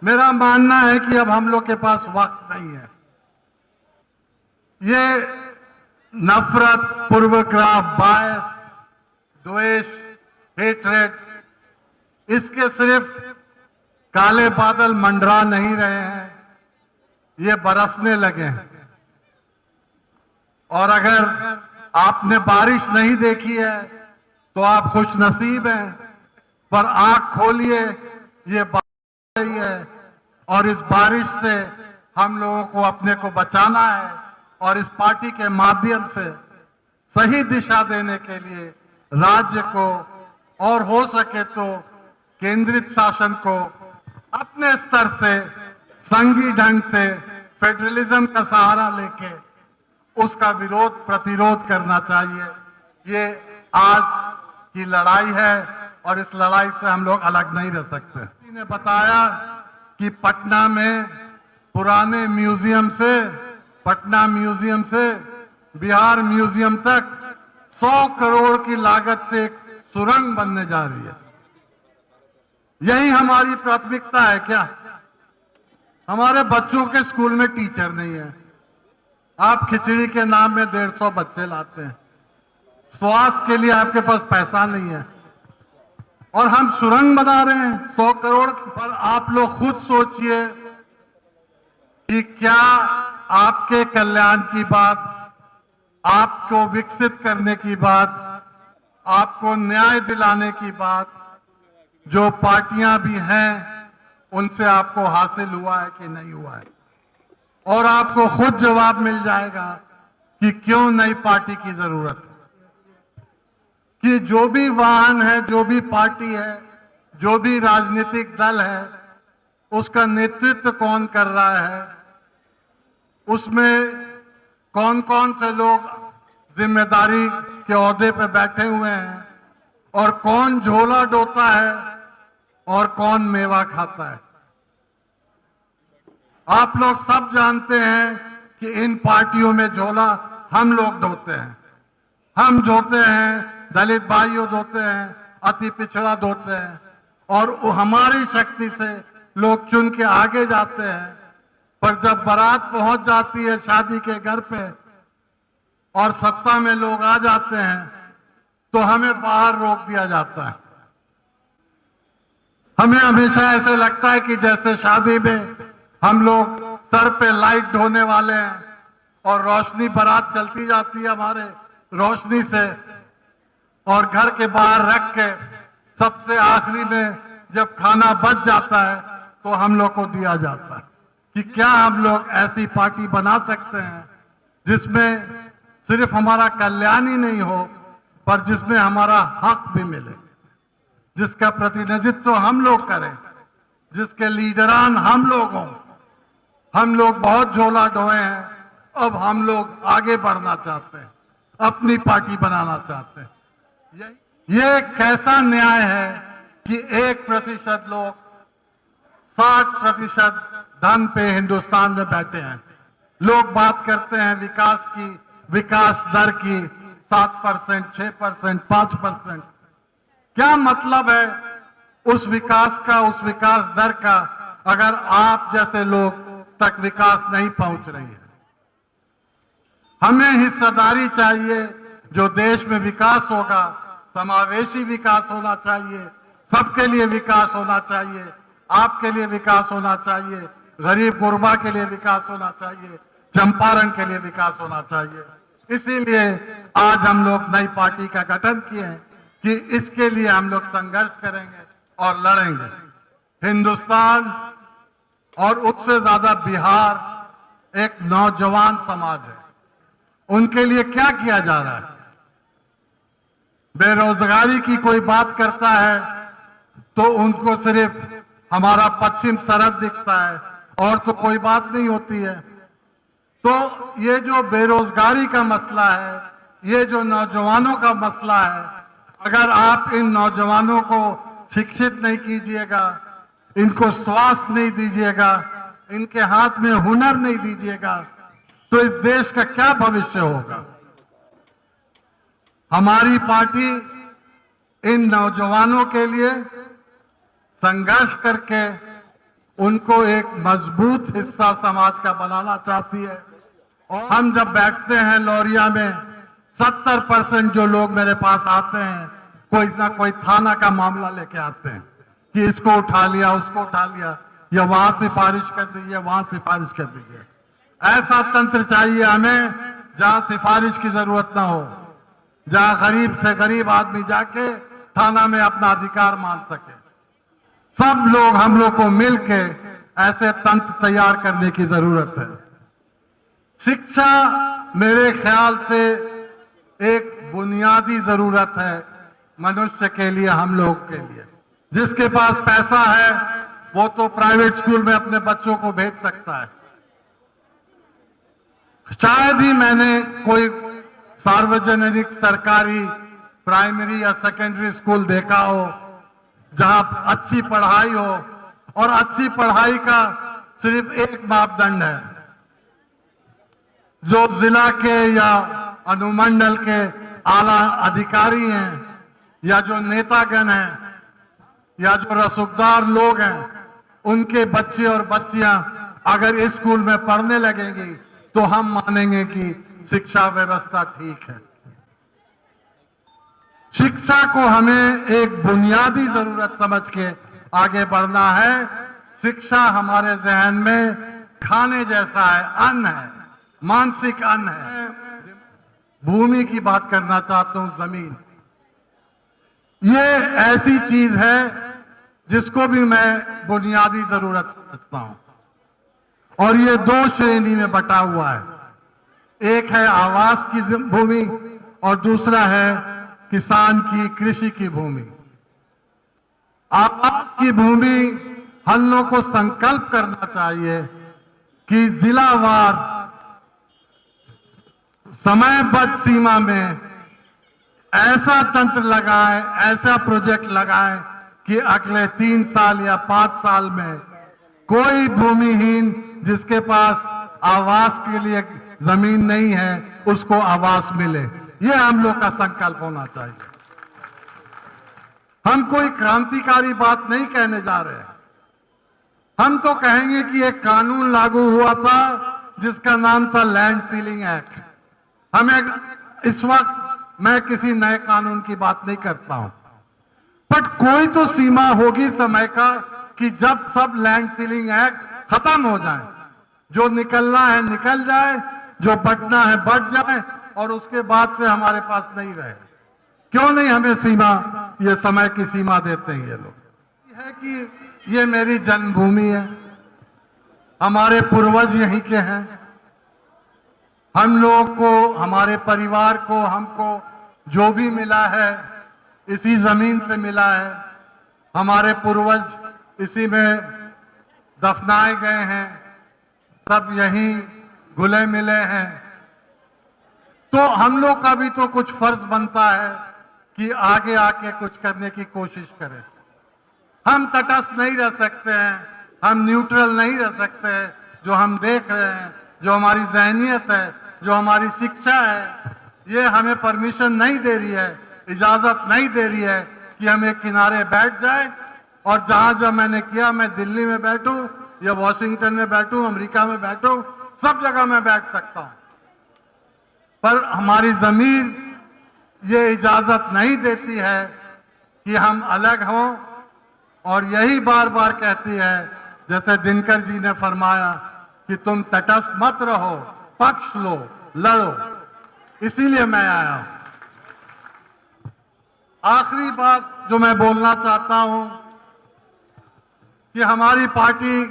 मेरा मानना है कि अब हम लोग के पास वक्त नहीं है। ये नफरत, पूर्वग्रह, बायस, द्वेष, हेट्रेड, इसके सिर्फ काले बादल मंडरा नहीं रहे हैं, ये बरसने लगे हैं। और अगर आपने बारिश नहीं देखी है तो आप खुश नसीब हैं, पर आंख खोलिए, ये बारिश रही है और इस बारिश से हम लोगों को अपने को बचाना है और इस पार्टी के माध्यम से सही दिशा देने के लिए राज्य को और हो सके तो केंद्रित शासन को अपने स्तर से संघीय ढंग से फेडरलिज्म का सहारा लेके उसका विरोध प्रतिरोध करना चाहिए। ये आज की लड़ाई है और इस लड़ाई से हम लोग अलग नहीं रह सकते। किसी ने बताया कि पटना में पुराने म्यूजियम से, पटना म्यूजियम से बिहार म्यूजियम तक 100 करोड़ की लागत से एक सुरंग बनने जा रही है। यही हमारी प्राथमिकता है क्या? हमारे बच्चों के स्कूल में टीचर नहीं है, आप खिचड़ी के नाम में 150 बच्चे लाते हैं। स्वास्थ्य के लिए आपके पास पैसा नहीं है और हम सुरंग बना रहे हैं 100 करोड़ पर। आप लोग खुद सोचिए कि क्या आपके कल्याण की बात, आपको विकसित करने की बात, आपको न्याय दिलाने की बात जो पार्टियां भी हैं उनसे आपको हासिल हुआ है कि नहीं हुआ है? और आपको खुद जवाब मिल जाएगा कि क्यों नई पार्टी की जरूरत है। कि जो भी वाहन है, जो भी पार्टी है, जो भी राजनीतिक दल है, उसका नेतृत्व कौन कर रहा है, उसमें कौन कौन से लोग जिम्मेदारी के ओहदे पे बैठे हुए हैं और कौन झोला ढोता है और कौन मेवा खाता है। आप लोग सब जानते हैं कि इन पार्टियों में झोला हम लोग ढोते हैं, हम ढोते हैं, दलित भाइयों ढोते हैं, अति पिछड़ा ढोते हैं और हमारी शक्ति से लोग चुन के आगे जाते हैं। पर जब बारात पहुंच जाती है शादी के घर पे और सत्ता में लोग आ जाते हैं तो हमें बाहर रोक दिया जाता है। हमें हमेशा ऐसे लगता है कि जैसे शादी में हम लोग सर पे लाइट ढोने वाले हैं और रोशनी बारात चलती जाती है हमारे रोशनी से, और घर के बाहर रख के सबसे आखिरी में जब खाना बच जाता है तो हम लोग को दिया जाता है। कि क्या हम लोग ऐसी पार्टी बना सकते हैं जिसमें सिर्फ हमारा कल्याण ही नहीं हो पर जिसमें हमारा हक भी मिले, जिसका प्रतिनिधित्व हम लोग करें, जिसके लीडरान हम लोग हों। हम लोग बहुत झोला ढोए हैं, अब हम लोग आगे बढ़ना चाहते हैं, अपनी पार्टी बनाना चाहते हैं। ये कैसा न्याय है कि 1% लोग 60% धन पे हिंदुस्तान में बैठे हैं। लोग बात करते हैं विकास की, विकास दर की, 7%, 6%, 5%। क्या मतलब है उस विकास का, उस विकास दर का, अगर आप जैसे लोग तक विकास नहीं पहुंच रही है? हमें हिस्सेदारी चाहिए। जो देश में विकास होगा समावेशी विकास होना चाहिए, सबके लिए विकास होना चाहिए, आपके लिए विकास होना चाहिए, गरीब गुरबा के लिए विकास होना चाहिए, चंपारण के लिए विकास होना चाहिए। इसीलिए आज हम लोग नई पार्टी का गठन किए हैं कि इसके लिए हम लोग संघर्ष करेंगे और लड़ेंगे। हिंदुस्तान और उससे ज्यादा बिहार एक नौजवान समाज है। उनके लिए क्या किया जा रहा है? बेरोजगारी की कोई बात करता है तो उनको सिर्फ हमारा पश्चिम सरहद दिखता है और तो कोई बात नहीं होती है। तो ये जो बेरोजगारी का मसला है, ये जो नौजवानों का मसला है, अगर आप इन नौजवानों को शिक्षित नहीं कीजिएगा, इनको स्वास्थ्य नहीं दीजिएगा, इनके हाथ में हुनर नहीं दीजिएगा, तो इस देश का क्या भविष्य होगा? हमारी पार्टी इन नौजवानों के लिए संघर्ष करके उनको एक मजबूत हिस्सा समाज का बनाना चाहती है। और हम जब बैठते हैं लौरिया में, 70% जो लोग मेरे पास आते हैं कोई ना कोई थाना का मामला लेके आते हैं कि इसको उठा लिया, उसको उठा लिया, या वहां सिफारिश कर दीजिए, वहां सिफारिश कर दीजिए। ऐसा तंत्र चाहिए हमें जहां सिफारिश की जरूरत ना हो, जहां गरीब से गरीब आदमी जाके थाना में अपना अधिकार मांग सके। सब लोग, हम लोग को मिलके ऐसे तंत्र तैयार करने की जरूरत है। शिक्षा मेरे ख्याल से एक बुनियादी जरूरत है मनुष्य के लिए, हम लोग के लिए। जिसके पास पैसा है वो तो प्राइवेट स्कूल में अपने बच्चों को भेज सकता है। शायद ही मैंने कोई सार्वजनिक सरकारी प्राइमरी या सेकेंडरी स्कूल देखा हो जहां अच्छी पढ़ाई हो, और अच्छी पढ़ाई का सिर्फ एक मापदंड है, जो जिला के या अनुमंडल के आला अधिकारी हैं, या जो नेतागण हैं, या जो रसूखदार लोग हैं, उनके बच्चे और बच्चियां अगर इस स्कूल में पढ़ने लगेंगी तो हम मानेंगे कि शिक्षा व्यवस्था ठीक है। शिक्षा को हमें एक बुनियादी जरूरत समझ के आगे बढ़ना है। शिक्षा हमारे जहन में खाने जैसा है, अन्न है, मानसिक अन्न है। भूमि की बात करना चाहता हूं, जमीन, ये ऐसी चीज है जिसको भी मैं बुनियादी जरूरत समझता हूं, और ये दो श्रेणी में बटा हुआ है। एक है आवास की भूमि और दूसरा है किसान की, कृषि की भूमि। आवास की भूमि हम लोग को संकल्प करना चाहिए कि जिलावार समयबद्ध सीमा में ऐसा तंत्र लगाएं, ऐसा प्रोजेक्ट लगाएं कि अगले 3 साल या 5 साल में कोई भूमिहीन जिसके पास आवास के लिए जमीन नहीं है उसको आवास मिले। यह हम लोग का संकल्प होना चाहिए। हम कोई क्रांतिकारी बात नहीं कहने जा रहे हैं। हम तो कहेंगे कि एक कानून लागू हुआ था जिसका नाम था लैंड सीलिंग एक्ट। हमें इस वक्त, मैं किसी नए कानून की बात नहीं करता हूं, बट कोई तो सीमा होगी समय का कि जब सब लैंड सीलिंग एक्ट खत्म हो जाए, जो निकलना है निकल जाए, जो बढ़ना है बढ़ जाए, और उसके बाद से हमारे पास नहीं रहे। क्यों नहीं हमें सीमा, ये समय की सीमा देते हैं ये लोग। है कि ये मेरी जन्मभूमि है, हमारे पूर्वज यहीं के हैं, हम लोग को, हमारे परिवार को, हमको जो भी मिला है इसी जमीन से मिला है। हमारे पूर्वज इसी में दफनाए गए हैं, सब यहीं घुले मिले हैं। तो हम लोग का भी तो कुछ फर्ज बनता है कि आगे आके कुछ करने की कोशिश करें। हम तटस्थ नहीं रह सकते हैं, हम न्यूट्रल नहीं रह सकते हैं। जो हम देख रहे हैं, जो हमारी जहनियत है, जो हमारी शिक्षा है, ये हमें परमिशन नहीं दे रही है, इजाजत नहीं दे रही है कि हम एक किनारे बैठ जाए। और जहां जहां मैंने किया, मैं दिल्ली में बैठूं या वॉशिंगटन में बैठूं, अमेरिका में बैठूं, सब जगह मैं बैठ सकता हूं, पर हमारी जमीन ये इजाजत नहीं देती है कि हम अलग हों। और यही बार बार कहती है, जैसे दिनकर जी ने फरमाया कि तुम तटस्थ मत रहो, पक्ष लो, लड़ो। इसीलिए मैं आया हूं। आखिरी बात जो मैं बोलना चाहता हूं कि हमारी पार्टी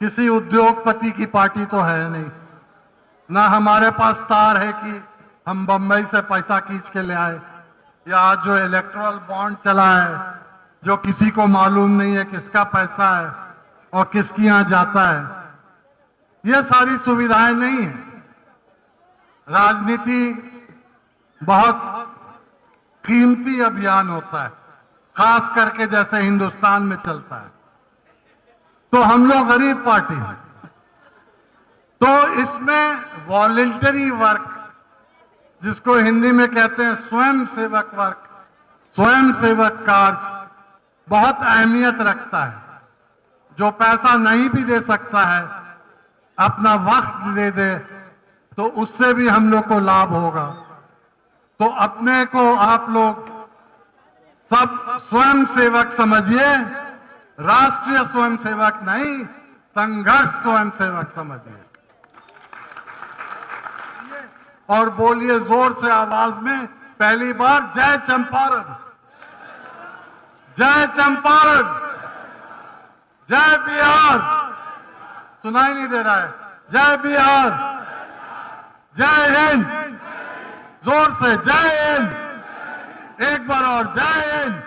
किसी उद्योगपति की पार्टी तो है नहीं, ना हमारे पास तार है कि हम बंबई से पैसा खींच के ले आए, या आज जो इलेक्ट्रल बॉन्ड चला है जो किसी को मालूम नहीं है किसका पैसा है और किसकी यहां जाता है, ये सारी सुविधाएं नहीं है। राजनीति बहुत कीमती अभियान होता है, खास करके जैसे हिंदुस्तान में चलता है। तो हम लोग गरीब पार्टी हैं, तो इसमें वॉलंटरी वर्क, जिसको हिंदी में कहते हैं स्वयं सेवक वर्क, स्वयं सेवक कार्य बहुत अहमियत रखता है। जो पैसा नहीं भी दे सकता है, अपना वक्त दे दे, तो उससे भी हम लोग को लाभ होगा। तो अपने को आप लोग सब स्वयं सेवक समझिए, राष्ट्रीय स्वयं सेवक नहीं, संघर्ष स्वयं सेवक समझिए। और बोलिए जोर से आवाज में, पहली बार जय चंपारण, जय चंपारण, जय बिहार। सुनाई नहीं दे रहा है? जय बिहार, जय हिंद, जोर से जय हिंद, एक बार और जय हिंद।